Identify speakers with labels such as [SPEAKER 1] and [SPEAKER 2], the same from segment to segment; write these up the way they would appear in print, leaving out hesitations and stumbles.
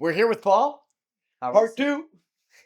[SPEAKER 1] We're here with Paul.
[SPEAKER 2] Part two.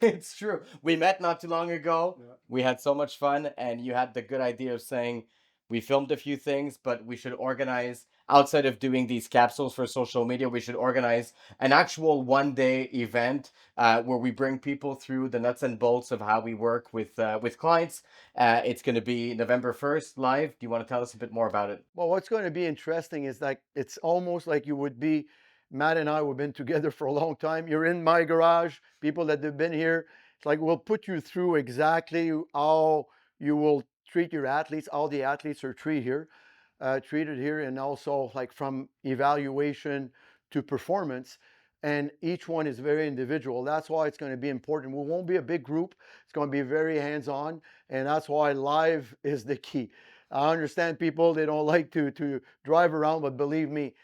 [SPEAKER 1] It's true. We met not too long ago.
[SPEAKER 2] Yeah.
[SPEAKER 1] We had so much fun, and you had the good idea of saying we filmed a few things, but we should organize outside of doing these capsules for social media. We should organize an actual 1 day event where we bring people through the nuts and bolts of how we work with clients. It's going to be November 1st live. Do you want to tell us a bit more about it?
[SPEAKER 2] Well, what's going to be interesting is like it's almost like you would be. Matt and I have been together for a long time. You're in my garage. People that have been here, it's like we'll put you through exactly how you will treat your athletes. All the athletes are treated here, and also like from evaluation to performance. And each one is very individual. That's why it's going to be important. We won't be a big group. It's going to be very hands-on, and that's why live is the key. I understand people, they don't like to drive around, but believe me,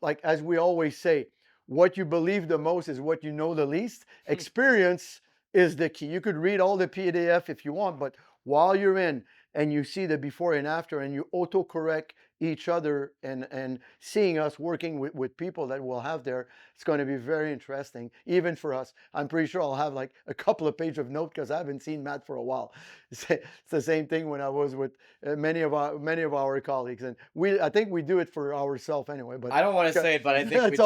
[SPEAKER 2] like as we always say, what you believe the most is what you know the least. Experience is the key. You could read all the PDF if you want, but while you're in and you see the before and after and you autocorrect each other and seeing us working with people that we'll have there, it's going to be very interesting, even for us. I'm pretty sure I'll have like a couple of pages of notes because I haven't seen Matt for a while. It's the same thing when I was with many of our colleagues, and I think we do it for ourselves anyway. But
[SPEAKER 1] I don't want to say it, but I think we
[SPEAKER 2] it's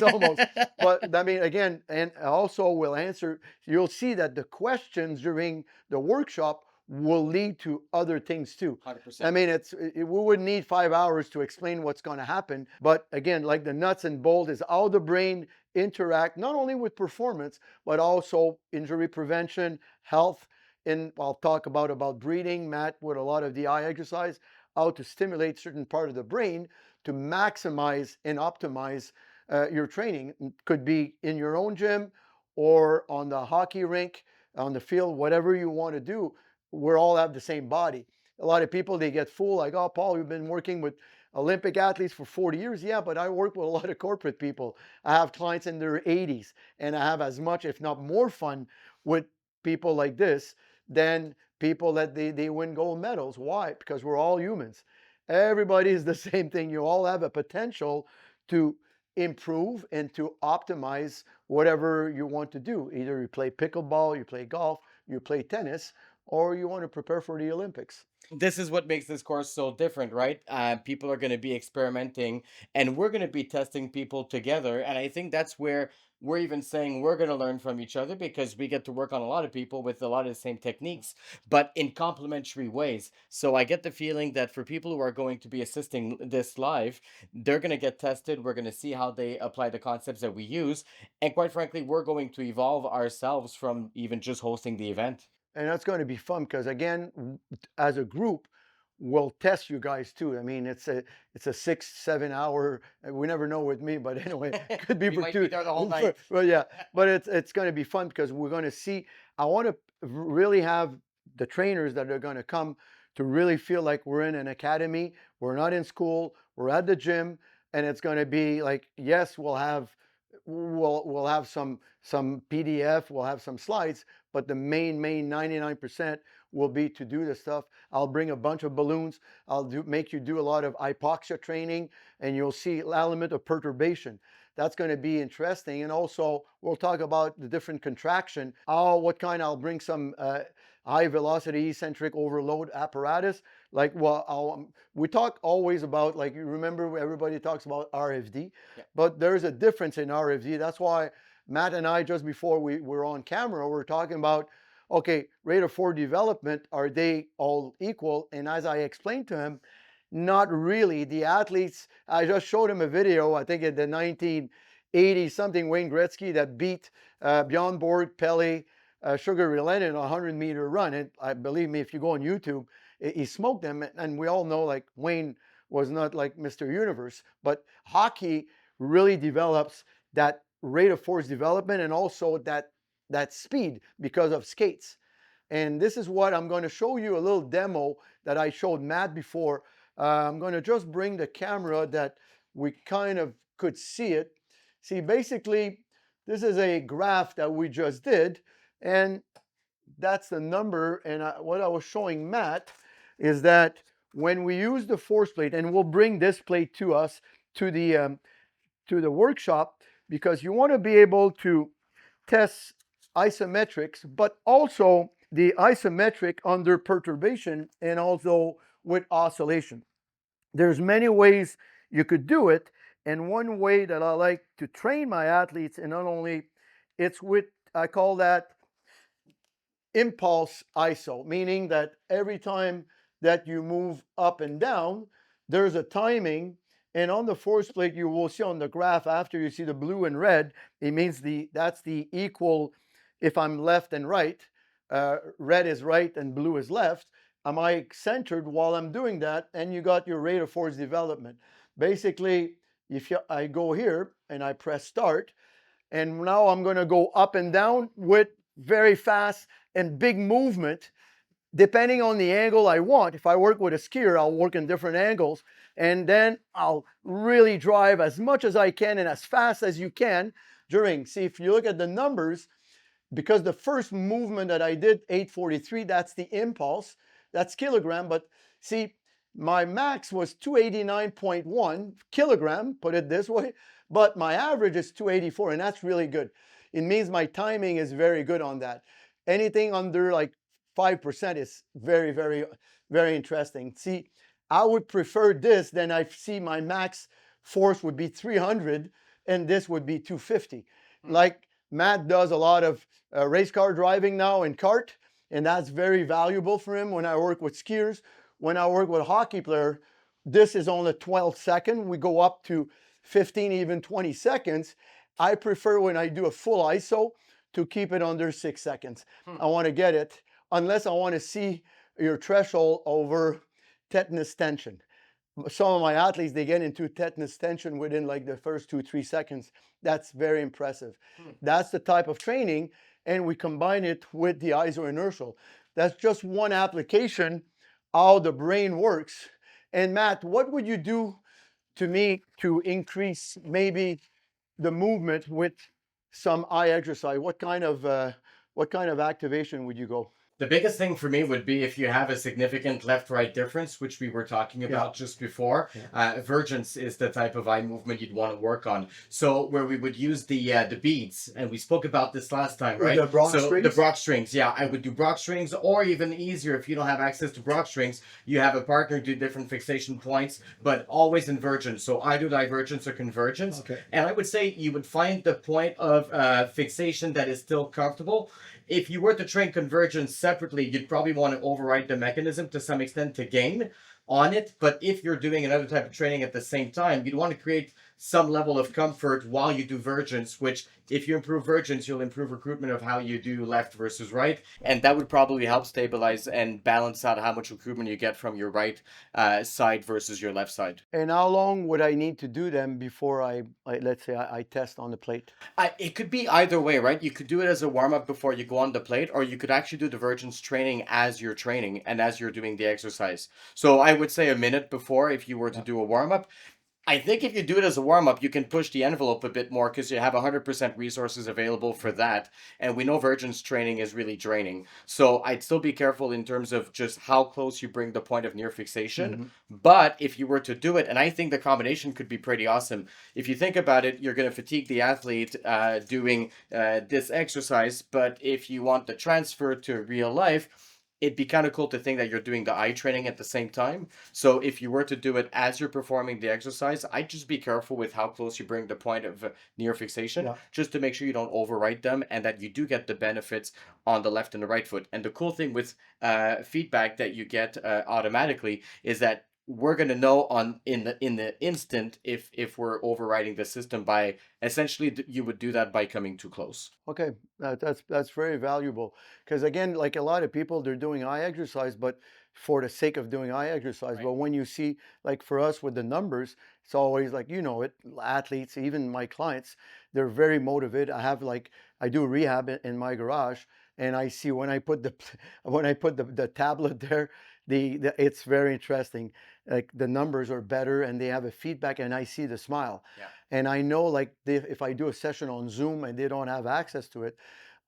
[SPEAKER 1] do.
[SPEAKER 2] almost. But I mean, again, and also we'll answer. You'll see that the questions during the workshop will lead to other things too.
[SPEAKER 1] 100%.
[SPEAKER 2] I mean, we wouldn't need 5 hours to explain what's going to happen. But again, like the nuts and bolts is how the brain interact not only with performance but also injury prevention, health. And I'll talk about breathing, Matt, with a lot of the eye exercise, how to stimulate certain part of the brain to maximize and optimize your training. It could be in your own gym or on the hockey rink, on the field, whatever you want to do. We all have the same body. A lot of people, they get fooled like, oh, Paul, you've been working with Olympic athletes for 40 years. Yeah, but I work with a lot of corporate people. I have clients in their 80s, and I have as much, if not more fun with people like this than people that they win gold medals. Why? Because we're all humans. Everybody is the same thing. You all have a potential to improve and to optimize whatever you want to do. Either you play pickleball, you play golf, you play tennis, or you want to prepare for the Olympics.
[SPEAKER 1] This is what makes this course so different, right? People are going to be experimenting and we're going to be testing people together. And I think that's where we're even saying we're going to learn from each other because we get to work on a lot of people with a lot of the same techniques, but in complementary ways. So I get the feeling that for people who are going to be assisting this live, they're going to get tested. We're going to see how they apply the concepts that we use. And quite frankly, we're going to evolve ourselves from even just hosting the event.
[SPEAKER 2] And that's going to be fun because again, as a group, we'll test you guys too. I mean, it's a 6-7 hour. We never know with me, but anyway, it could be
[SPEAKER 1] We
[SPEAKER 2] for
[SPEAKER 1] might be
[SPEAKER 2] two.
[SPEAKER 1] there the whole night.
[SPEAKER 2] Well, yeah, but it's going to be fun because we're going to see. I want to really have the trainers that are going to come to really feel like we're in an academy. We're not in school. We're at the gym, and it's going to be like, yes, we'll have some PDF, we'll have some slides, but the main 99% will be to do the stuff. I'll bring a bunch of balloons. Make you do a lot of hypoxia training, and you'll see element of perturbation. That's going to be interesting. And also we'll talk about the different contraction. I'll bring some high velocity eccentric overload apparatus. Like, well, we talk always about, like, you remember everybody talks about RFD,
[SPEAKER 1] Yeah.
[SPEAKER 2] but there's a difference in RFD. That's why Matt and I, just before we were on camera, we're talking about, okay, rate of force development, are they all equal? And as I explained to him, not really. The athletes, I just showed him a video, I think in the 1980 something, Wayne Gretzky that beat Bjorn Borg, Pele, Sugar Ray Leonard in a 100-meter run. And I believe me, if you go on YouTube, he smoked them. And we all know, like, Wayne was not like Mr. Universe, but hockey really develops that rate of force development and also that speed because of skates. And this is what I'm going to show you, a little demo that I showed Matt before. I'm going to just bring the camera that we kind of could see it. See, basically, this is a graph that we just did, and that's the number. And what I was showing Matt is that when we use the force plate, and we'll bring this plate to us to the workshop, because you want to be able to test isometrics, but also the isometric under perturbation and also with oscillation. There's many ways you could do it, and one way that I like to train my athletes, and not only it's with, I call that impulse ISO, meaning that every time that you move up and down, there's a timing. And on the force plate, you will see on the graph after you see the blue and red, it means that's the equal. If I'm left and right, red is right and blue is left. Am I centered while I'm doing that? And you got your rate of force development. Basically, I go here and I press start, and now I'm going to go up and down with very fast and big movement depending on the angle I want. If I work with a skier, I'll work in different angles, and then I'll really drive as much as I can and as fast as you can during. See, if you look at the numbers, because the first movement that I did, 843, that's the impulse, that's kilogram. But see, my max was 289.1 kilogram, put it this way, but my average is 284, and that's really good. It means my timing is very good on that. Anything under like 5% is very, very, very interesting. See, I would prefer this than I see my max force would be 300 and this would be 250. Like Matt does a lot of race car driving now in kart, and that's very valuable for him. When I work with skiers, when I work with a hockey player, this is on the 12 second. We go up to 15, even 20 seconds. I prefer when I do a full ISO to keep it under 6 seconds. I want to get it, unless I want to see your threshold over tetanus tension. Some of my athletes, they get into tetanus tension within like the first 2-3 seconds. That's very impressive. That's the type of training, and we combine it with the isoinertial. That's just one application how the brain works. And Matt, what would you do to me to increase maybe the movement with some eye exercise? What kind of activation would you go?
[SPEAKER 1] The biggest thing for me would be if you have a significant left-right difference, which we were talking
[SPEAKER 2] Yeah.
[SPEAKER 1] about just before.
[SPEAKER 2] Yeah.
[SPEAKER 1] Vergence is the type of eye movement you'd want to work on. So where we would use the beads, and we spoke about this last time, right?
[SPEAKER 2] The Brock
[SPEAKER 1] So the
[SPEAKER 2] strings?
[SPEAKER 1] Brock strings, yeah, I would do Brock strings, or even easier if you don't have access to Brock strings, you have a partner do different fixation points, but always in vergence. So either divergence or convergence.
[SPEAKER 2] Okay.
[SPEAKER 1] And I would say you would find the point of fixation that is still comfortable. If you were to train convergence separately, you'd probably want to override the mechanism to some extent to gain on it. But if you're doing another type of training at the same time, you'd want to create some level of comfort while you do vergence, which if you improve vergence, you'll improve recruitment of how you do left versus right. And that would probably help stabilize and balance out how much recruitment you get from your right side versus your left side.
[SPEAKER 2] And how long would I need to do them before let's say I test on the plate?
[SPEAKER 1] It could be either way, right? You could do it as a warm up before you go on the plate, or you could actually do divergence training as you're training and as you're doing the exercise. So I would say a minute before if you were to
[SPEAKER 2] Yeah.
[SPEAKER 1] do a warm up. I think if you do it as a warm up, you can push the envelope a bit more because you have 100% resources available for that. And we know vergence training is really draining. So I'd still be careful in terms of just how close you bring the point of near fixation.
[SPEAKER 2] Mhm.
[SPEAKER 1] But if you were to do it, and I think the combination could be pretty awesome. If you think about it, you're going to fatigue the athlete doing this exercise. But if you want the transfer to real life, it'd be kind of cool to think that you're doing the eye training at the same time. So if you were to do it as you're performing the exercise, I'd just be careful with how close you bring the point of near fixation,
[SPEAKER 2] Yeah.
[SPEAKER 1] just to make sure you don't overwrite them and that you do get the benefits on the left and the right foot. And the cool thing with feedback that you get automatically is that we're going to know on in the instant if we're overriding the system by essentially you would do that by coming too close.
[SPEAKER 2] Okay, that's very valuable, because again, like a lot of people, they're doing eye exercise, but for the sake of doing eye exercise.
[SPEAKER 1] Right.
[SPEAKER 2] But when you see, like for us with the numbers, it's always like athletes, even my clients, they're very motivated. I do rehab in my garage, and I see when I put the when I put the tablet there, it's very interesting. Like the numbers are better, and they have a feedback, and I see the smile.
[SPEAKER 1] Yeah.
[SPEAKER 2] And I know, like, if I do a session on Zoom and they don't have access to it,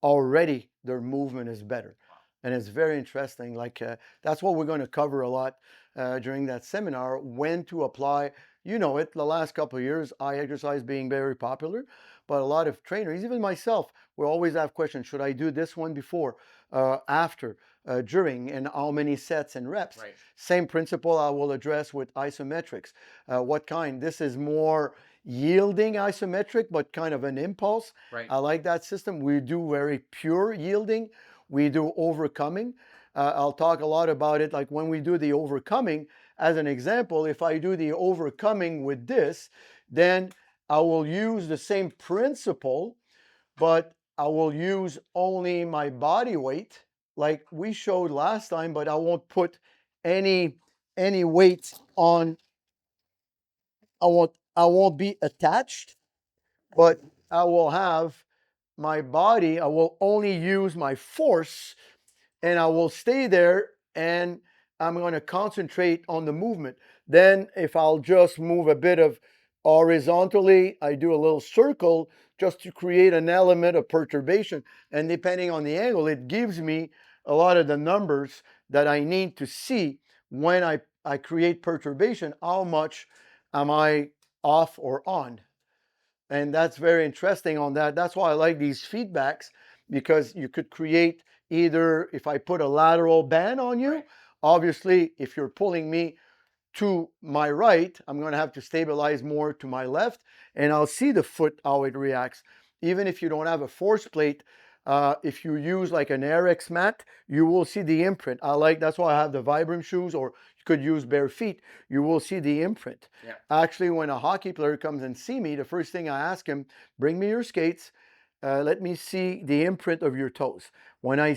[SPEAKER 2] already their movement is better. And it's very interesting. Like, that's what we're going to cover a lot during that seminar, when to apply. The last couple of years, eye exercise being very popular. but a lot of trainers, even myself, we always have questions. Should I do this one before, after, during, and how many sets and reps?
[SPEAKER 1] Right.
[SPEAKER 2] Same principle I will address with isometrics. What kind? This is more yielding isometric, but kind of an impulse.
[SPEAKER 1] Right.
[SPEAKER 2] I like that system. We do very pure yielding. We do overcoming. I'll talk a lot about it. Like when we do the overcoming, as an example, if I do the overcoming with this, then I will use the same principle, but I will use only my body weight, like we showed last time, but I won't put any any weight on. I won't be attached, but I will have my body. I will only use my force, and I will stay there, and I'm going to concentrate on the movement. Then if I'll just move a bit of horizontally, I do a little circle just to create an element of perturbation. And depending on the angle, it gives me a lot of the numbers that I need to see when I create perturbation, how much am I off or on. And that's very interesting on that. That's why I like these feedbacks, because you could create, either if I put a lateral band on you,
[SPEAKER 1] Right.
[SPEAKER 2] obviously if you're pulling me to my right, I'm going to have to stabilize more to my left, and I'll see the foot how it reacts. Even if you don't have a force plate, if you use like an RX mat, you will see the imprint. That's why I have the Vibram shoes, or you could use bare feet. You will see the imprint.
[SPEAKER 1] Yeah.
[SPEAKER 2] Actually, when a hockey player comes and see me, the first thing I ask him, bring me your skates. Let me see the imprint of your toes. When I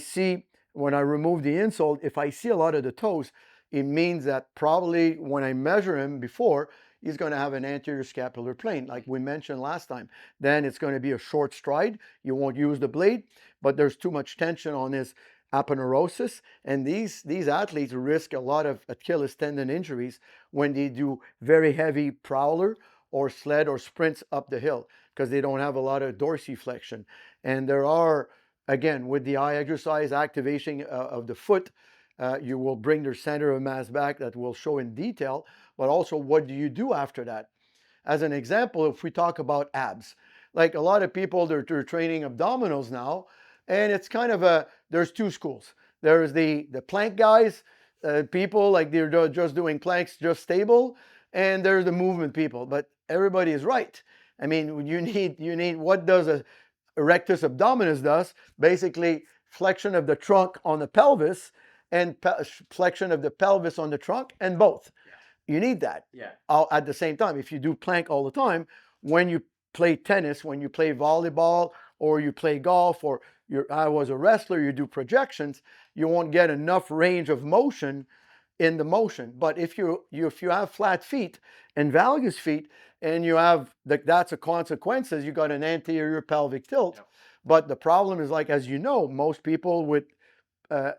[SPEAKER 2] remove the insole, if I see a lot of the toes, it means that probably when I measure him before, he's going to have an anterior scapular plane, like we mentioned last time. Then it's going to be a short stride. You won't use the blade, but there's too much tension on his aponeurosis. And these athletes risk a lot of Achilles tendon injuries when they do very heavy prowler or sled or sprints up the hill, because they don't have a lot of dorsiflexion. And there are, again, with the eye exercise, activation of the foot, you will bring their center of mass back, that will show in detail, but also what do you do after that? As an example, if we talk about abs, like a lot of people, they're training abdominals now, and it's kind of there's two schools. There's the plank guys, people like they're just doing planks, just stable, and there's the movement people. But everybody is right. I mean, you need what does a rectus abdominis does? Basically, flexion of the trunk on the pelvis, and flexion of the pelvis on the trunk, and both. You need that.
[SPEAKER 1] Yeah.
[SPEAKER 2] At the same time. If you do plank all the time, when you play tennis, when you play volleyball, or you play golf, or I was a wrestler, you do projections, you won't get enough range of motion in the motion. But if you have flat feet and valgus feet, and you have that's a consequence, is you got an anterior pelvic tilt.
[SPEAKER 1] Yep.
[SPEAKER 2] But the problem is, like, as you know, most people with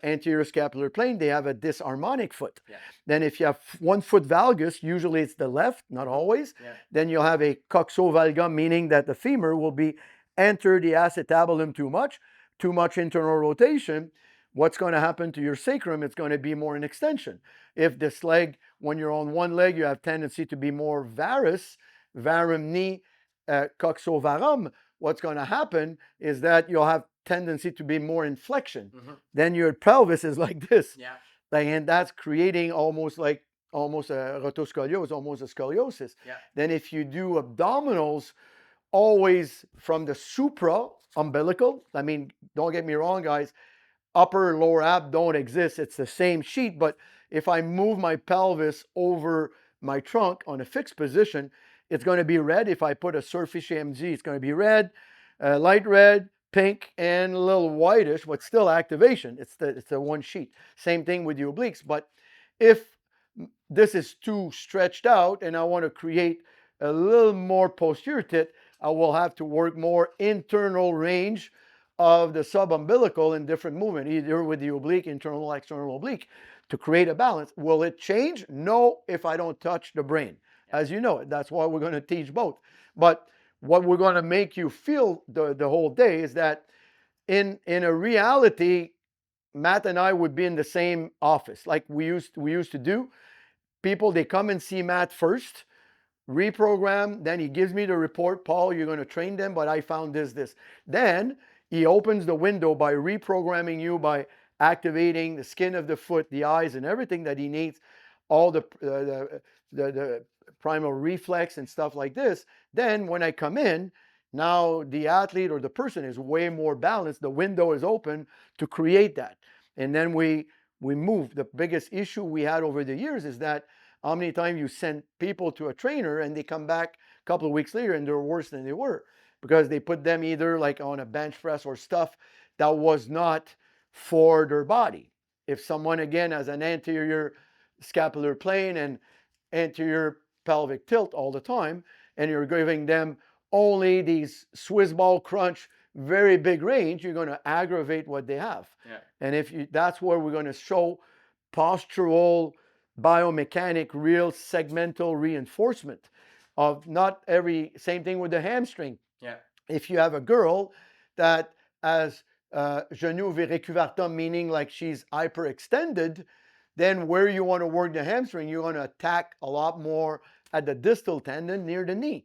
[SPEAKER 2] anterior scapular plane, they have a disharmonic foot.
[SPEAKER 1] Yeah.
[SPEAKER 2] Then if you have one foot valgus, usually it's the left, not always.
[SPEAKER 1] Yeah.
[SPEAKER 2] Then you'll have a coxovalgum, meaning that the femur will be enter the acetabulum too much internal rotation. What's going to happen to your sacrum? It's going to be more an extension. If this leg, when you're on one leg, you have tendency to be more varus, varum knee, coxovarum, what's going to happen is that you'll have tendency to be more in flexion.
[SPEAKER 1] Mm-hmm.
[SPEAKER 2] Then your pelvis is like this.
[SPEAKER 1] Yeah.
[SPEAKER 2] And that's creating almost a rotoscoliosis, almost a scoliosis.
[SPEAKER 1] Yeah.
[SPEAKER 2] Then if you do abdominals, always from the supra umbilical, I mean, don't get me wrong, guys, upper and lower ab don't exist. It's the same sheet, but if I move my pelvis over my trunk on a fixed position, it's going to be red. If I put a surface EMG, it's going to be red, light red, pink, and a little whitish, but still activation. It's the one sheet. Same thing with the obliques. But if this is too stretched out and I want to create a little more posterior tit, I will have to work more internal range of the subumbilical in different movement, either with the oblique, internal, external oblique, to create a balance. Will it change? No, if I don't touch the brain. As you know, that's why we're going to teach both. But what we're going to make you feel the whole day is that in a reality, Matt and I would be in the same office like we used to do. People, they come and see Matt first. reprogram. Then he gives me the report. Paul, you're going to train them, but I found this. Then he opens the window by reprogramming you by activating the skin of the foot, the eyes, and everything that he needs, all the primal reflex and stuff like this. Then when I come in, now the athlete or the person is way more balanced. The window is open to create that. And then we move. The biggest issue we had over the years is that how many times you send people to a trainer and they come back a couple of weeks later and they're worse than they were because they put them either like on a bench press or stuff that was not for their body. If someone again has an anterior scapular plane and anterior pelvic tilt all the time, and you're giving them only these Swiss ball crunch, very big range, you're going to aggravate what they have.
[SPEAKER 1] Yeah.
[SPEAKER 2] And if you, that's where we're going to show postural, biomechanic, real segmental reinforcement of not every, same thing with the hamstring.
[SPEAKER 1] Yeah.
[SPEAKER 2] If you have a girl that has genou récuvertum, meaning like she's hyperextended, then where you want to work the hamstring, you want to attack a lot more at the distal tendon near the knee.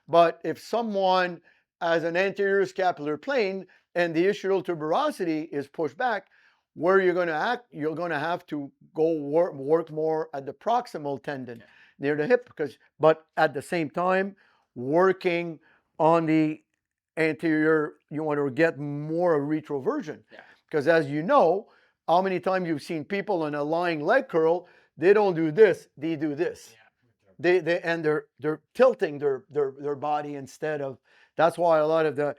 [SPEAKER 2] But if someone has an anterior scapular plane and the ischial tuberosity is pushed back, where you're going to act, you're going to have to go work more at the proximal tendon near the hip, because, but at the same time, working on the anterior, you want to get more retroversion.
[SPEAKER 1] Yeah.
[SPEAKER 2] Because as you know, how many times you've seen people on a lying leg curl, they don't do this, they do this. Yeah. They're tilting their body instead of, that's why a lot of the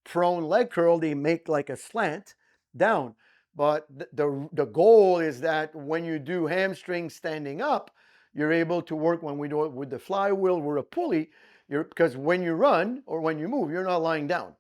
[SPEAKER 2] prone leg curl, they make like a slant down. But the goal is that when you do hamstring standing up, you're able to work, when we do it with the flywheel or a pulley, because when you run or when you move, you're not lying down.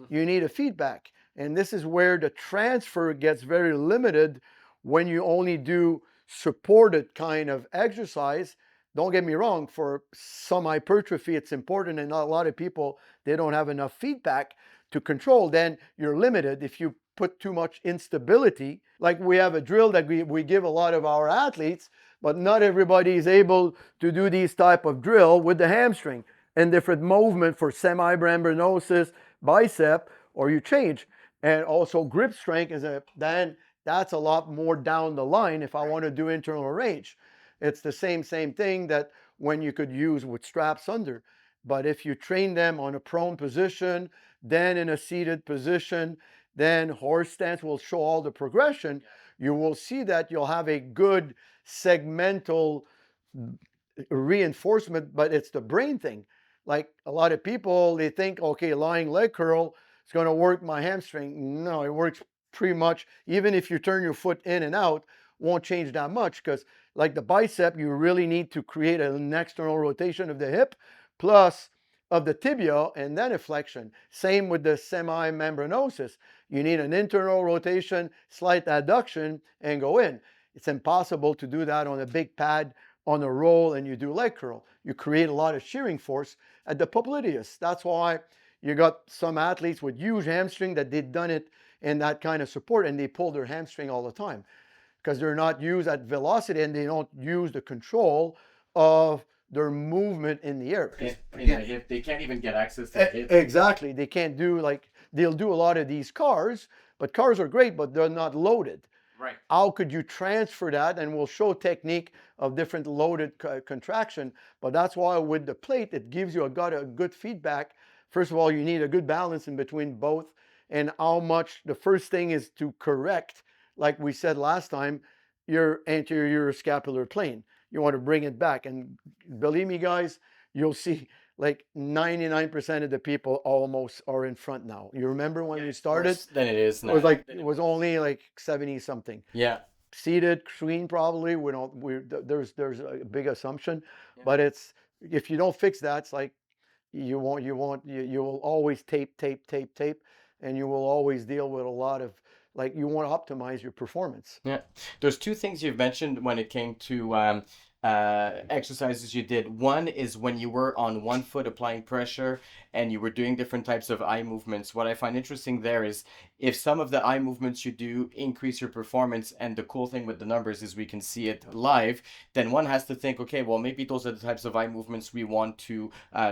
[SPEAKER 2] You need a feedback. And this is where the transfer gets very limited when you only do supported kind of exercise. Don't get me wrong, for some hypertrophy, it's important, and a lot of people, they don't have enough feedback to control. Then you're limited if you put too much instability. Like we have a drill that we give a lot of our athletes, but not everybody is able to do these type of drill with the hamstring and different movement for semimembranosus, bicep, or you change. And also grip strength is then that's a lot more down the line if I want to do internal range. It's the same thing that when you could use with straps under. But if you train them on a prone position, then in a seated position, then horse stance will show all the progression. You will see that you'll have a good segmental reinforcement, but it's the brain thing. Like a lot of people, they think, okay, lying leg curl is going to work my hamstring. No, it works pretty much, even if you turn your foot in and out, won't change that much, because like the bicep, you really need to create an external rotation of the hip plus of the tibia and then a flexion. Same with the semimembranosus. You need an internal rotation, slight adduction, and go in. It's impossible to do that on a big pad on a roll and you do leg curl. You create a lot of shearing force at the popliteus. That's why you got some athletes with huge hamstring that they've done it in that kind of support and they pull their hamstring all the time because they're not used at velocity and they don't use the control of their movement in the air.
[SPEAKER 1] Again, they can't even get access to the hip.
[SPEAKER 2] Exactly. They can't do, like, they'll do a lot of these cars, but cars are great, but they're not loaded.
[SPEAKER 1] Right.
[SPEAKER 2] How could you transfer that? And we'll show technique of different loaded contraction. But that's why with the plate, it gives you got a good feedback. First of all, you need a good balance in between both, and how much. The first thing is to correct, like we said last time, your anterior scapular plane. You want to bring it back. And believe me, guys, you'll see like 99% of the people almost are in front now. You remember when we started?
[SPEAKER 1] Worse than it is now.
[SPEAKER 2] It was like, it was only like 70 something.
[SPEAKER 1] Yeah.
[SPEAKER 2] Seated, screen probably. We don't. There's a big assumption, but it's, if you don't fix that, it's like you will always tape, and you will always deal with a lot of, like, you want to optimize your performance.
[SPEAKER 1] Yeah. There's two things you've mentioned when it came to exercises you did. One is when you were on one foot applying pressure and you were doing different types of eye movements. What I find interesting there is if some of the eye movements you do increase your performance, and the cool thing with the numbers is we can see it live, then one has to think, okay, well, maybe those are the types of eye movements we want to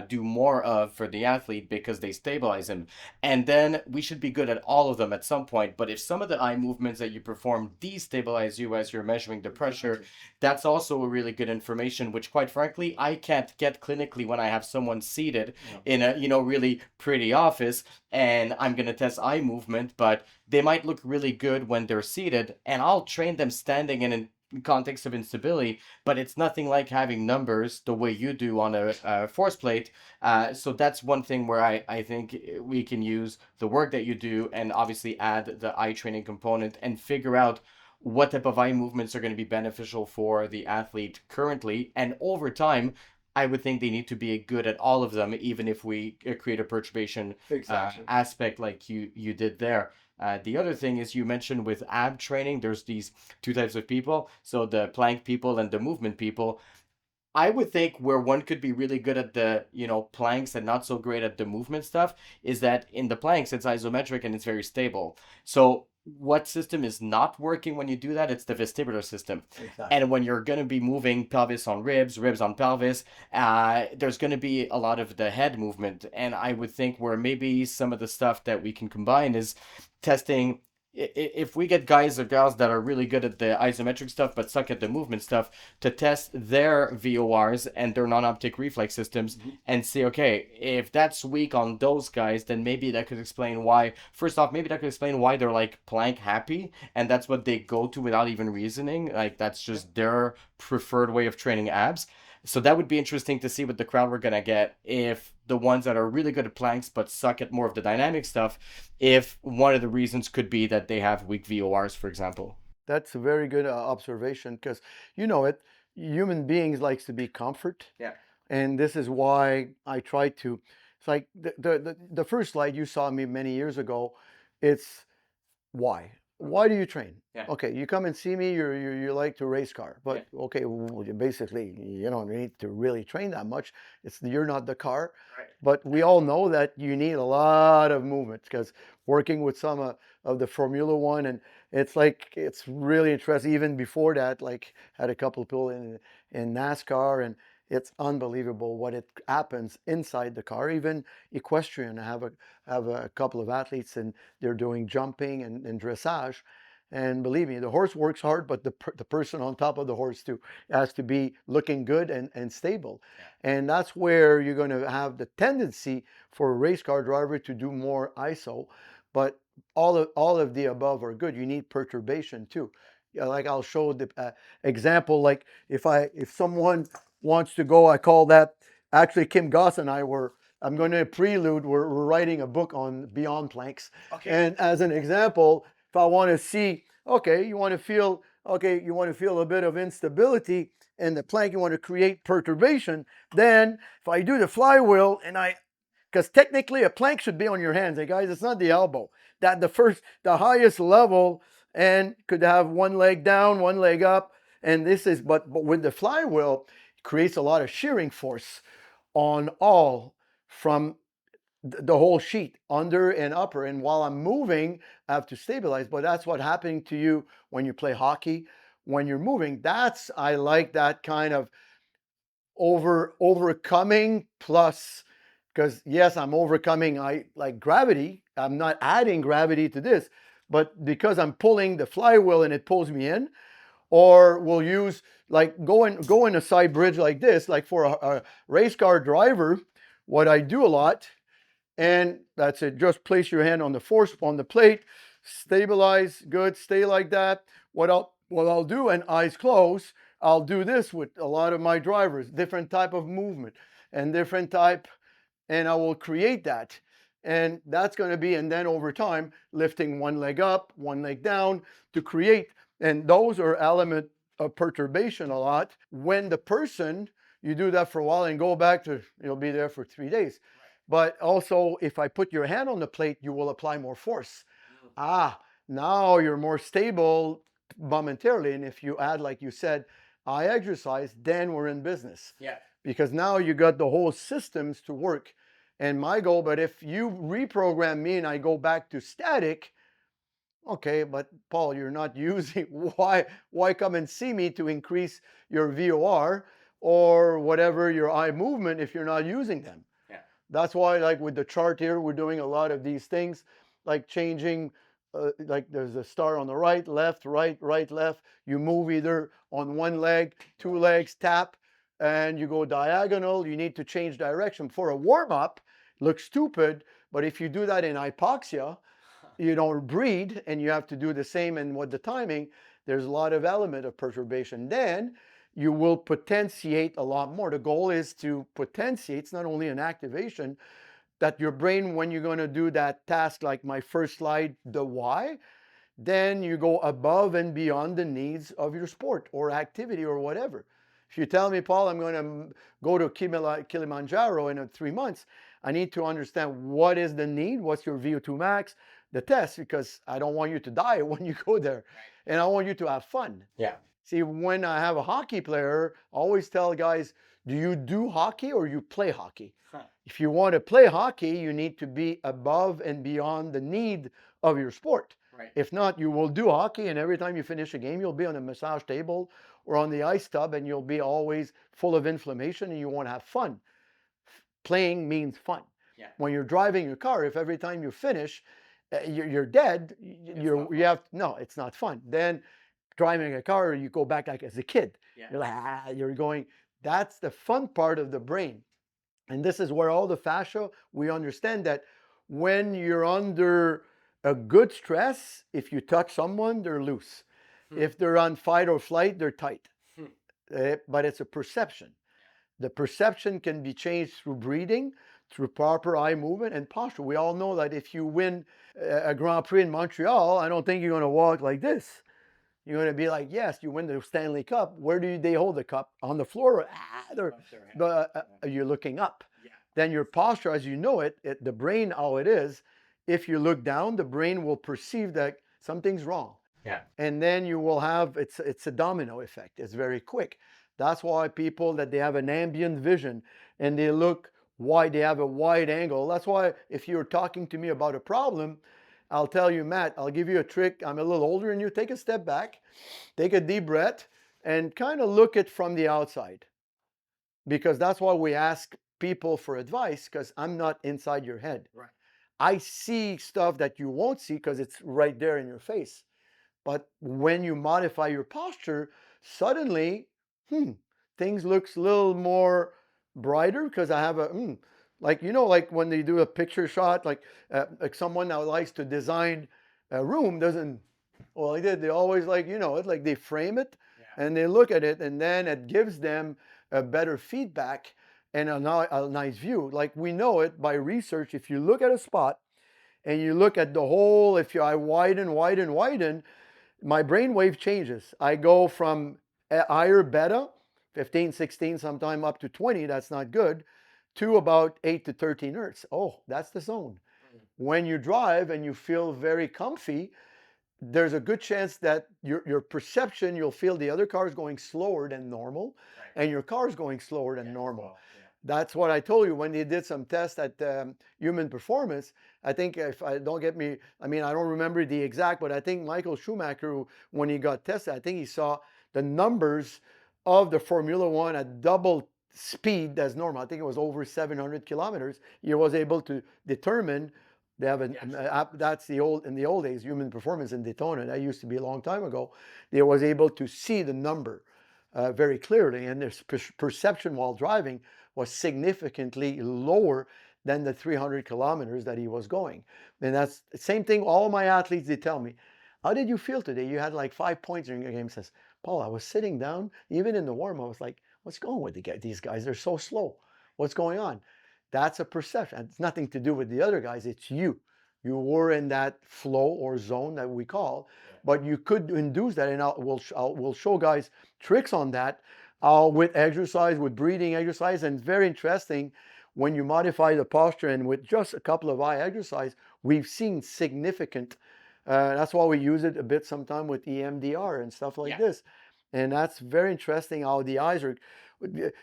[SPEAKER 1] do more of for the athlete because they stabilize him. And then we should be good at all of them at some point. But if some of the eye movements that you perform destabilize you as you're measuring the pressure, that's also a really good information, which quite frankly, I can't get clinically when I have someone seated in a, really pretty office and I'm going to test eye movement, but they might look really good when they're seated and I'll train them standing in context of instability, but it's nothing like having numbers the way you do on a force plate. So that's one thing where I think we can use the work that you do and obviously add the eye training component and figure out what type of eye movements are going to be beneficial for the athlete currently. And over time, I would think they need to be good at all of them, even if we create a perturbation aspect like you did there. The other thing is you mentioned with ab training, there's these two types of people. So the plank people and the movement people. I would think where one could be really good at the, planks and not so great at the movement stuff is that in the planks, it's isometric and it's very stable. So what system is not working when you do that? It's the vestibular system. Exactly. And when you're going to be moving pelvis on ribs, ribs on pelvis, there's going to be a lot of the head movement. And I would think where maybe some of the stuff that we can combine is testing if we get guys or gals that are really good at the isometric stuff but suck at the movement stuff, to test their VORs and their non-optic reflex systems and say, okay, if that's weak on those guys, then maybe that could explain why. First off, maybe that could explain why they're like plank happy, and that's what they go to without even reasoning. Like that's just their preferred way of training abs. So that would be interesting to see what the crowd we're gonna get if the ones that are really good at planks but suck at more of the dynamic stuff, if one of the reasons could be that they have weak VORs, for example.
[SPEAKER 2] That's a very good observation because you know it. Human beings likes to be comfort,
[SPEAKER 1] Yeah.
[SPEAKER 2] and this is why I try to. It's like the first slide you saw me many years ago. It's why. Why do you train?
[SPEAKER 1] Yeah.
[SPEAKER 2] Okay, you come and see me. You like to race car, but
[SPEAKER 1] Yeah.
[SPEAKER 2] okay, basically you don't need to really train that much. It's you're not the car,
[SPEAKER 1] Right.
[SPEAKER 2] but we all know that you need a lot of movement because working with some of the Formula One and it's like it's really interesting. Even before that, like had a couple of people in NASCAR and it's unbelievable what it happens inside the car. Even equestrian, I have a couple of athletes and they're doing jumping and dressage. And believe me, the horse works hard, but the person on top of the horse too has to be looking good and stable. Yeah. And that's where you're going to have the tendency for a race car driver to do more ISO. But all of the above are good. You need perturbation too. Like I'll show the example. Like if someone wants to go, I call that actually Kim Goss and I were I'm going to prelude. We're writing a book on beyond planks. Okay. And as an example, if I want to see, okay, you want to feel, a bit of instability in the plank, you want to create perturbation. Then if I do the flywheel and because technically a plank should be on your hands, hey guys, it's not the elbow. That the highest level, and could have one leg down, one leg up, and this is, but with the flywheel, it creates a lot of shearing force on all from the whole sheet, under and upper. And while I'm moving, I have to stabilize. But that's what's happening to you when you play hockey. When you're moving, I like that kind of overcoming plus, because yes, I'm overcoming. I like gravity. I'm not adding gravity to this, but because I'm pulling the flywheel and it pulls me in, or we'll use like go in a side bridge like this, like for a race car driver. What I do a lot, and that's it. Just place your hand on the force on the plate, stabilize, good, stay like that. What I'll do, and eyes closed, I'll do this with a lot of my drivers, different type of movement and different type, and I will create that. And that's going to be, and then over time, lifting one leg up, one leg down to create. And those are element of perturbation a lot. When the person, you do that for a while and go back to, you'll be there for 3 days. But also, if I put your hand on the plate, you will apply more force. Now you're more stable momentarily. And if you add, like you said, eye exercise, then we're in business.
[SPEAKER 1] Yeah.
[SPEAKER 2] Because now you got the whole systems to work. And my goal, but if you reprogram me and I go back to static, okay, but Paul, you're not using why come and see me to increase your VOR or whatever your eye movement if you're not using them?
[SPEAKER 1] Yeah.
[SPEAKER 2] That's why, like with the chart here, we're doing a lot of these things, like changing, like there's a star on the right, left, right, right, left. You move either on one leg, two legs, tap, and you go diagonal. You need to change direction. For a warm up, looks stupid, but if you do that in hypoxia, you don't breathe and you have to do the same. And with the timing, there's a lot of element of perturbation. Then you will potentiate a lot more. The goal is to potentiate. It's not only an activation, that your brain, when you're going to do that task, like my first slide, the why, then you go above and beyond the needs of your sport or activity or whatever. If you tell me, Paul, I'm going to go to Kilimanjaro in 3 months, I need to understand what is the need, what's your VO2 max, the test, because I don't want you to die when you go there. Right. And I want you to have fun.
[SPEAKER 1] Yeah.
[SPEAKER 2] See, when I have a hockey player, I always tell guys, do you do hockey or you play hockey? Huh. If you want to play hockey, you need to be above and beyond the need of your sport. Right. If not, you will do hockey, and every time you finish a game, you'll be on a massage table or on the ice tub, and you'll be always full of inflammation, and you won't have fun. Playing means fun. Yeah. When you're driving your car, if every time you finish, you're dead, you have no, it's not fun. Then driving a car, you go back like as a kid. Yeah. You're like, you're going. That's the fun part of the brain, and this is where all the fascia. We understand that when you're under a good stress, if you touch someone, they're loose. If they're on fight or flight, they're tight. But it's a perception. The perception can be changed through breathing, through proper eye movement and posture. We all know that if you win a Grand Prix in Montreal, I don't think you're going to walk like this. You're going to be like, yes, you win the Stanley Cup. Where do they hold the cup? On the floor? You're looking up. Yeah. Then your posture, as you know it, the brain, how it is, if you look down, the brain will perceive that something's wrong.
[SPEAKER 1] Yeah.
[SPEAKER 2] And then you will have, it's a domino effect. It's very quick. That's why people that they have an ambient vision and they look wide, they have a wide angle. That's why if you're talking to me about a problem, I'll tell you, Matt, I'll give you a trick. I'm a little older than you. Take a step back, take a deep breath, and kind of look it from the outside. Because that's why we ask people for advice, because I'm not inside your head. Right. I see stuff that you won't see because it's right there in your face. But when you modify your posture, suddenly, things looks a little more brighter because I have a, like, like when they do a picture shot, like someone that likes to design a room doesn't, well, they always like, it's like they frame it and they look at it and then it gives them a better feedback and a nice view. Like we know it by research. If you look at a spot and you look at the whole, if I widen, my brain wave changes. I go from higher beta, 15, 16, sometime up to 20, that's not good, to about 8 to 13 hertz. Oh, that's the zone. When you drive and you feel very comfy, there's a good chance that your perception, you'll feel the other car is going slower than normal, right, and your car is going slower than normal. Well, yeah. That's what I told you when they did some tests at Human Performance. I think, if I don't get me, I mean, I don't remember the exact, but I think Michael Schumacher, when he got tested, I think he saw the numbers of the Formula One at double speed as normal. I think it was over 700 kilometers. He was able to determine. They have an app. That's in the old days, Human Performance in Daytona. That used to be a long time ago. They was able to see the number very clearly, and their perception while driving was significantly lower than the 300 kilometers that he was going. And that's the same thing. All my athletes, they tell me, how did you feel today? You had like 5 points during your game. Says, Paul, I was sitting down, even in the warm, I was like, what's going on with these guys? They're so slow. What's going on? That's a perception. It's nothing to do with the other guys. It's you. You were in that flow or zone that we call, but you could induce that. And we'll show guys tricks on that with exercise, with breathing exercise. And it's very interesting when you modify the posture and with just a couple of eye exercise, we've seen significant. That's why we use it a bit sometime with EMDR and stuff like this. And that's very interesting how the eyes are.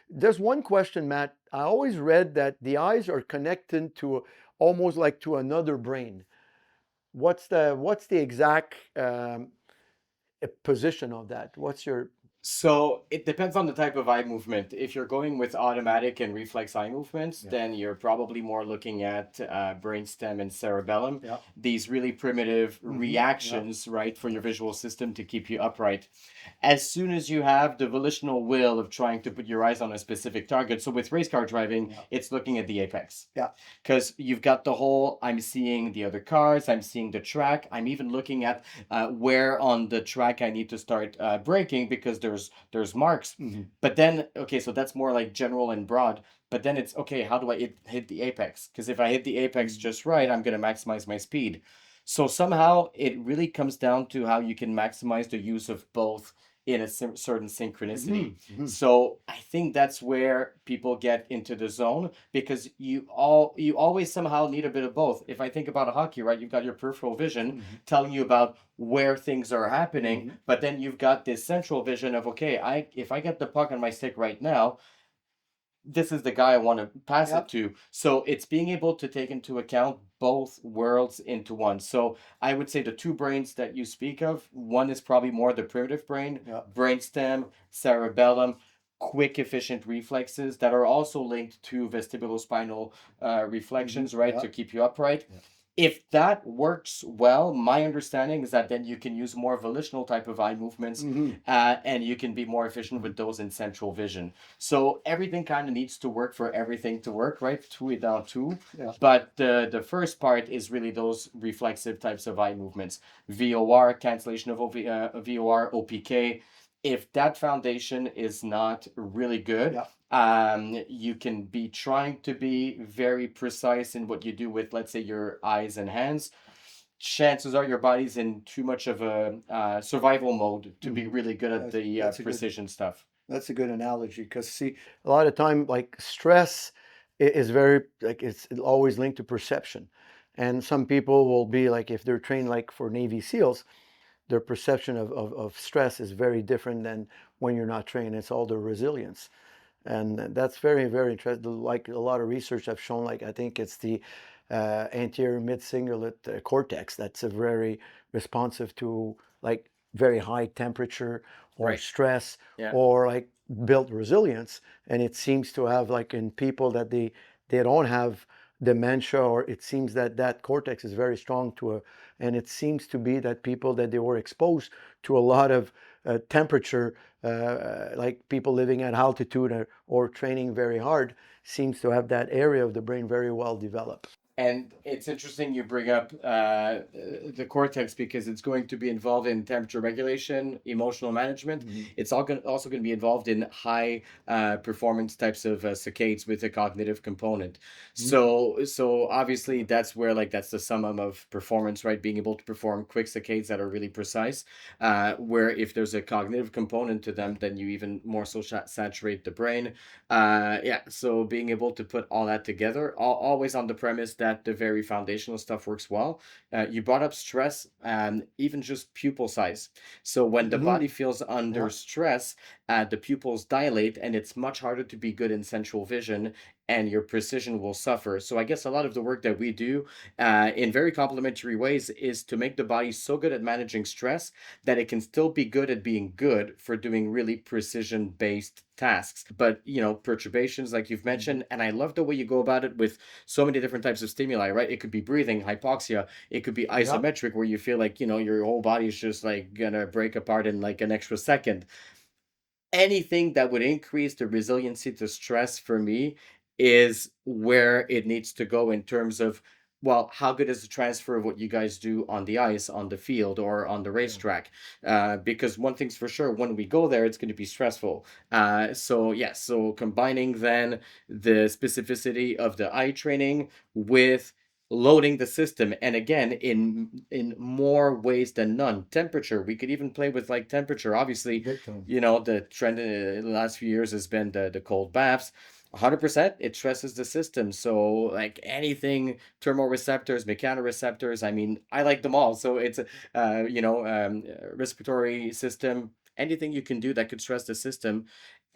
[SPEAKER 2] There's one question, Matt. I always read that the eyes are connected to almost like to another brain. What's the exact position of that? What's your
[SPEAKER 1] So it depends on the type of eye movement. If you're going with automatic and reflex eye movements,
[SPEAKER 2] Yeah.
[SPEAKER 1] then you're probably more looking at brainstem and cerebellum,
[SPEAKER 2] Yeah.
[SPEAKER 1] these really primitive
[SPEAKER 2] Yeah.
[SPEAKER 1] reactions, right, for your visual system to keep you upright. As soon as you have the volitional will of trying to put your eyes on a specific target, so with race car driving,
[SPEAKER 2] Yeah.
[SPEAKER 1] it's looking at the apex.
[SPEAKER 2] Yeah.
[SPEAKER 1] Because you've got the whole, I'm seeing the other cars, I'm seeing the track, I'm even looking at where on the track I need to start braking because there's marks.
[SPEAKER 2] Mm-hmm.
[SPEAKER 1] But then, okay, so that's more like general and broad. But then it's okay, how do I hit the apex? Because if I hit the apex just right, I'm going to maximize my speed. So somehow it really comes down to how you can maximize the use of both in a certain synchronicity.
[SPEAKER 2] Mm-hmm.
[SPEAKER 1] So I think that's where people get into the zone because you always somehow need a bit of both. If I think about a hockey, right, you've got your peripheral vision
[SPEAKER 2] Mm-hmm.
[SPEAKER 1] telling you about where things are happening,
[SPEAKER 2] Mm-hmm.
[SPEAKER 1] but then you've got this central vision of okay, I if I get the puck on my stick right now, this is the guy I want to pass it
[SPEAKER 2] Yep.
[SPEAKER 1] to. So it's being able to take into account both worlds into one. So I would say the two brains that you speak of, one is probably more the primitive brain,
[SPEAKER 2] Yep.
[SPEAKER 1] brainstem, cerebellum, quick, efficient reflexes that are also linked to vestibulospinal
[SPEAKER 2] Mm-hmm.
[SPEAKER 1] reflections, right, to
[SPEAKER 2] Yep.
[SPEAKER 1] keep you upright.
[SPEAKER 2] Yep.
[SPEAKER 1] If that works well, my understanding is that then you can use more volitional type of eye movements,
[SPEAKER 2] Mm-hmm.
[SPEAKER 1] and you can be more efficient with those in central vision. So everything kind of needs to work for everything to work, right? Two it down two.
[SPEAKER 2] Yeah.
[SPEAKER 1] But the first part is really those reflexive types of eye movements. VOR, cancellation of VOR, OPK. If that foundation is not really good,
[SPEAKER 2] Yeah.
[SPEAKER 1] you can be trying to be very precise in what you do with, let's say, your eyes and hands. Chances are your body's in too much of a survival mode to be
[SPEAKER 2] Mm-hmm.
[SPEAKER 1] really good at
[SPEAKER 2] That's,
[SPEAKER 1] the
[SPEAKER 2] that's a good
[SPEAKER 1] precision stuff.
[SPEAKER 2] That's a good analogy because see, a lot of time like stress is very like it's always linked to perception, and some people will be like if they're trained like for Navy SEALs, their perception of stress is very different than when you're not trained. It's all the resilience, and that's very very interesting. Like a lot of research have shown, like I think it's the anterior mid cingulate cortex that's a very responsive to like very high temperature or
[SPEAKER 1] Right.
[SPEAKER 2] stress
[SPEAKER 1] Yeah.
[SPEAKER 2] or like built resilience. And it seems to have like in people that they don't have dementia, or it seems that that cortex is very strong to a, and it seems to be that people that they were exposed to a lot of temperature, like people living at altitude or training very hard, seems to have that area of the brain very well developed.
[SPEAKER 1] And it's interesting you bring up the cortex because it's going to be involved in temperature regulation, emotional management.
[SPEAKER 2] Mm-hmm.
[SPEAKER 1] It's also going to be involved in high performance types of saccades with a cognitive component. So obviously that's where like that's the summum of performance, right? Being able to perform quick saccades that are really precise. Where if there's a cognitive component to them, then you even more so saturate the brain. Yeah, so being able to put all that together, always on the premise that the very foundational stuff works well. You brought up stress and even just pupil size. So when the
[SPEAKER 2] Mm-hmm.
[SPEAKER 1] body feels under
[SPEAKER 2] Yeah.
[SPEAKER 1] stress, the pupils dilate and it's much harder to be good in central vision and your precision will suffer. So I guess a lot of the work that we do in very complementary ways is to make the body so good at managing stress that it can still be good at being good for doing really precision based tasks. But, perturbations like you've
[SPEAKER 2] Mm-hmm.
[SPEAKER 1] mentioned, and I love the way you go about it with so many different types of stimuli, right? It could be breathing, hypoxia, it could be
[SPEAKER 2] Yeah.
[SPEAKER 1] isometric, where you feel like, your whole body is just like gonna break apart in like an extra second. Anything that would increase the resiliency to stress for me is where it needs to go in terms of, well, how good is the transfer of what you guys do on the ice, on the field, or on the
[SPEAKER 2] Yeah.
[SPEAKER 1] racetrack? Because one thing's for sure, when we go there, it's going to be stressful. So yes, so combining then the specificity of the eye training with loading the system, and again in more ways than none. Temperature, we could even play with like temperature. Obviously,
[SPEAKER 2] Big time.
[SPEAKER 1] the trend in the last few years has been the cold baths. 100%, it stresses the system. So, like anything, thermoreceptors, mechanoreceptors, I mean, I like them all. So, it's, respiratory system, anything you can do that could stress the system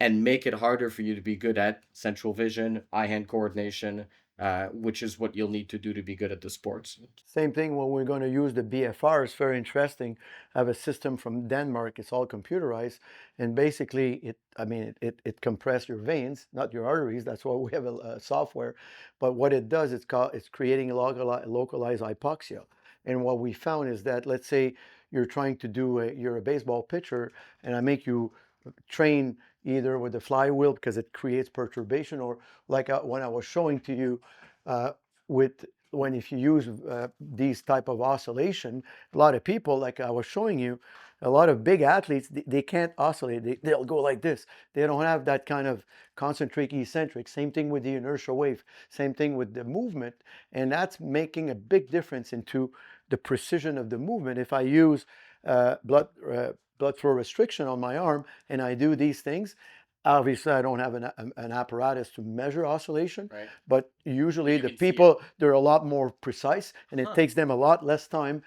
[SPEAKER 1] and make it harder for you to be good at central vision, eye-hand coordination, which is what you'll need to do to be good at the sports.
[SPEAKER 2] Same thing when we're going to use the BFR. It's very interesting. I have a system from Denmark. It's all computerized, and basically, it compresses your veins, not your arteries. That's why we have a software. But what it does, it's creating a localized hypoxia. And what we found is that, let's say you're trying to you're a baseball pitcher, and I make you train either with the flywheel because it creates perturbation, or like when I was showing to you uh, with when if you use these type of oscillation, a lot of people, like I was showing you, a lot of big athletes, they can't oscillate. They'll go like this. They don't have that kind of concentric eccentric. Same thing with the inertial wave. Same thing with the movement. And that's making a big difference into the precision of the movement. If I use blood flow restriction on my arm and I do these things, obviously I don't have an apparatus to measure oscillation,
[SPEAKER 1] Right.
[SPEAKER 2] but usually
[SPEAKER 1] You
[SPEAKER 2] the
[SPEAKER 1] can see it.
[SPEAKER 2] people, they're a lot more precise, and it
[SPEAKER 1] Huh.
[SPEAKER 2] takes them a lot less time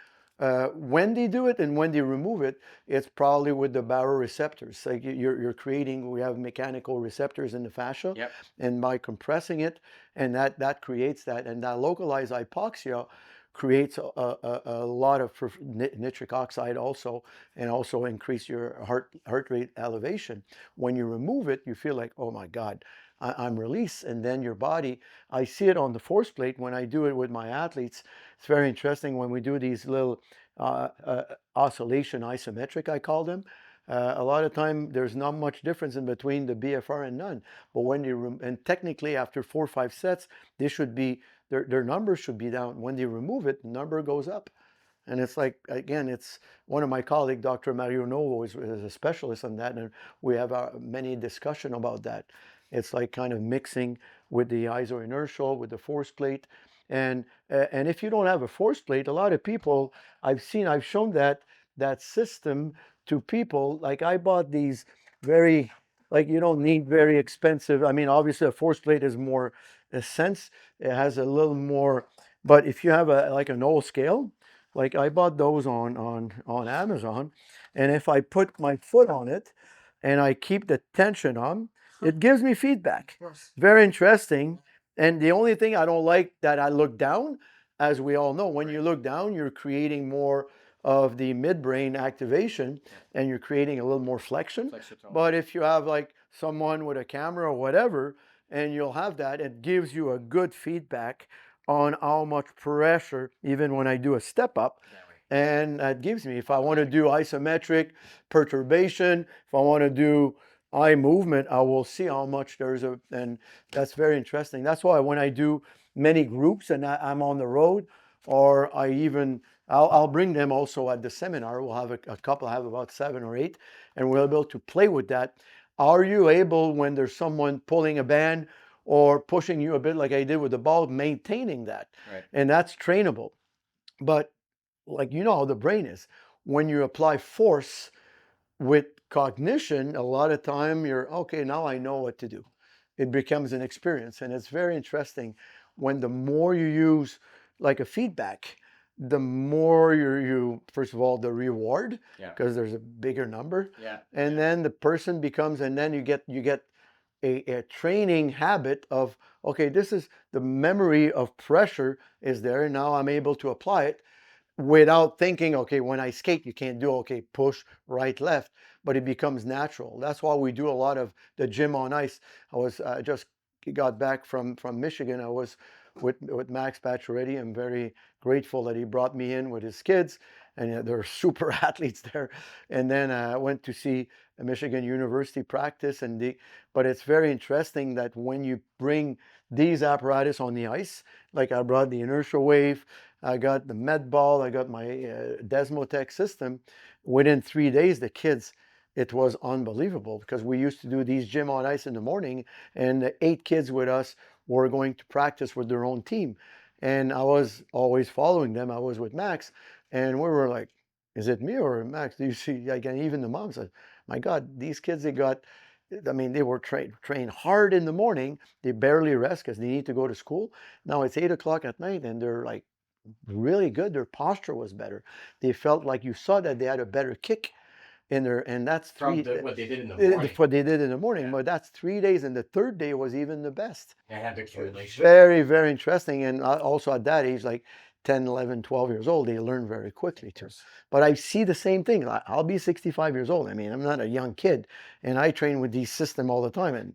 [SPEAKER 2] when they do it, and when they remove it, it's probably with the baroreceptors. Like you're creating, we have mechanical receptors in the fascia,
[SPEAKER 1] Yep.
[SPEAKER 2] and by compressing it, and that creates that, and that localized hypoxia creates a lot of nitric oxide also, and also increase your heart rate elevation. When you remove it, you feel like, oh my God, I'm released. And then your body, I see it on the force plate when I do it with my athletes. It's very interesting when we do these little oscillation isometric, I call them. A lot of time there's not much difference in between the BFR and none. But when you and technically after 4 or 5 sets, they should be their numbers should be down. When they remove it, the number goes up. And it's like, again, it's one of my colleagues, Dr. Mario Novo, is a specialist on that, and we have many discussion about that. It's like kind of mixing with the isoinertial, with the force plate. And if you don't have a force plate, a lot of people, I've shown that system to people. Like I bought these very, like you don't need very expensive. I mean, obviously a force plate is more a sense. It has a little more, but if you have like an old scale, like I bought those on Amazon, and if I put my foot on it and I keep the tension on, it gives me feedback. Very interesting. And the only thing I don't like that I look down, as we all know, when you look down, you're creating more of the midbrain activation, and you're creating a little more flexion. But if you have like someone with a camera or whatever, and you'll have that, it gives you a good feedback on how much pressure, even when I do a step up. And that gives me, if I want to do isometric perturbation, if I want to do eye movement, I will see how much and that's very interesting. That's why when I do many groups and I'm on the road, or I'll bring them also at the seminar. We'll have a couple, I have about 7 or 8, and we'll be able to play with that. Are you able, when there's someone pulling a band or pushing you a bit like I did with the ball, maintaining that?
[SPEAKER 1] Right.
[SPEAKER 2] And that's trainable. But like you know how the brain is. When you apply force with cognition, a lot of time you're okay, now I know what to do. It becomes an experience. And it's very interesting when the more you use like a feedback, the more you first of all the reward, because there's a bigger number. And then the person becomes, and then you get a training habit of, okay, this is the memory of pressure is there, and now I'm able to apply it without thinking, okay, when I skate, you can't do, okay, push, right, left, but it becomes natural. That's why we do a lot of the gym on ice. I just got back from Michigan. I was with Max Pacioretty. I'm very grateful that he brought me in with his kids, and they're super athletes there. And then I went to see a Michigan University practice, but it's very interesting that when you bring these apparatus on the ice, like I brought the inertial wave, I got the med ball, I got my Desmotech system. Within 3 days, the kids, it was unbelievable, because we used to do these gym on ice in the morning, and the 8 kids with us were going to practice with their own team. And I was always following them. I was with Max, and we were like, is it me or Max? Do you see? Like, and even the mom said, my God, these kids, they were trained hard in the morning. They barely rest because they need to go to school. Now it's 8 o'clock at night, and they're like really good. Their posture was better. They felt like, you saw that they had a better kick. in there, and that's
[SPEAKER 1] From
[SPEAKER 2] three.
[SPEAKER 1] what they did in the
[SPEAKER 2] That's
[SPEAKER 1] morning.
[SPEAKER 2] what they did in the morning,
[SPEAKER 1] Yeah.
[SPEAKER 2] but that's 3 days, and the third day was even the best.
[SPEAKER 1] I had the accumulation.
[SPEAKER 2] Very, very interesting. And also at that age, like 10, 11, 12 years old, they learn very quickly too. But I see the same thing. I'll be 65 years old. I mean, I'm not a young kid, and I train with these system all the time. And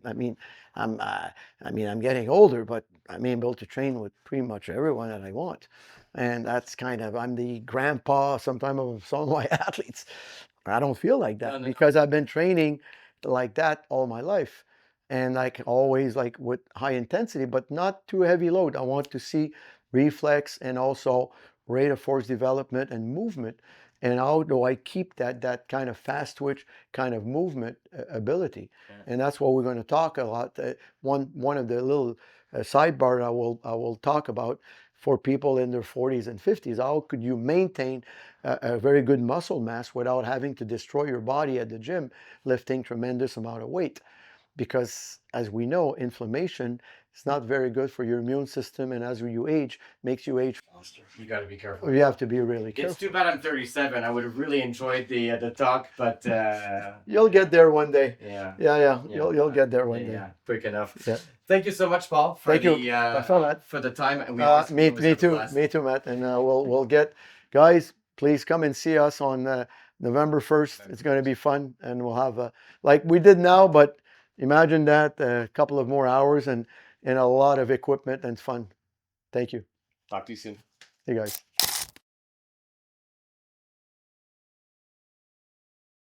[SPEAKER 2] I'm, uh, I'm getting older, but I'm able to train with pretty much everyone that I want. And that's kind of, I'm the grandpa sometimes of some of my athletes. I don't feel like that because I've been training like that all my life. And like always, like with high intensity, but not too heavy load. I want to see reflex and also rate of force development and movement. And how do I keep that kind of fast twitch kind of movement ability?
[SPEAKER 1] Yeah.
[SPEAKER 2] And that's what we're going to talk a lot. One of the little sidebar I will talk about for people in their 40s and 50s. How could you maintain a very good muscle mass without having to destroy your body at the gym, lifting tremendous amount of weight? Because as we know, inflammation is not very good for your immune system, and as you age, makes you age faster.
[SPEAKER 1] You got to be careful.
[SPEAKER 2] You have to be really
[SPEAKER 1] It's
[SPEAKER 2] careful.
[SPEAKER 1] too bad I'm 37. I would have really enjoyed the talk, but
[SPEAKER 2] You'll get there one day.
[SPEAKER 1] yeah,
[SPEAKER 2] Yeah. You'll get there one day.
[SPEAKER 1] yeah, quick enough.
[SPEAKER 2] Yeah.
[SPEAKER 1] Thank you so much, Paul, for
[SPEAKER 2] Thank you. Matt.
[SPEAKER 1] for the time. And
[SPEAKER 2] Me too. Me too, Matt. And we'll get guys. Please come and see us on November 1st. It's going to be fun, and we'll have like we did now, but imagine that a couple of more hours and a lot of equipment and fun. Thank you.
[SPEAKER 1] Talk to you soon.
[SPEAKER 2] Hey guys.